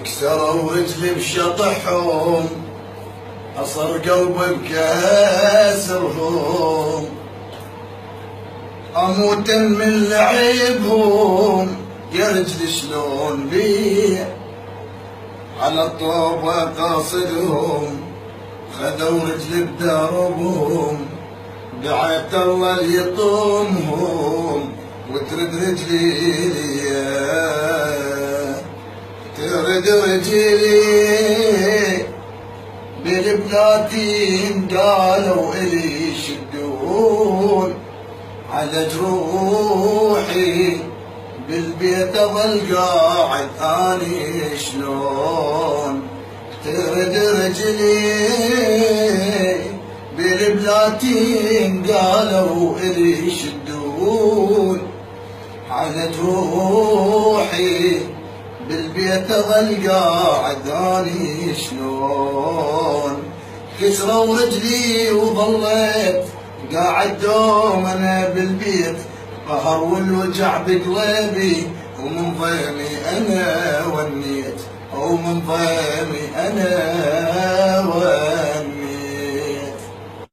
كسروا رجلي بشطحهم، أصر قلبي بكسرهم، أموت من لعيبهم يا رجلي شلون بي على الطوبة قاصدهم، خذوا رجلي بدربهم، دعيت الله ليطمهم وترد رجلي ليا، ترد رجلي بالبناتين قالوا إلي شدون على جروحي، بالبيت اظل قاعد اني شلون ترد رجلي، بالبلاتين قالوا إلي شدون على جروحي، بالبيت اظل قاعد اني شلون، كسروا رجلي وظليت قاعد دوم انا بالبيت، قهر والوجع بقلبي ومن ضيمي انا ونيت، ومن ضيمي انا ونيت.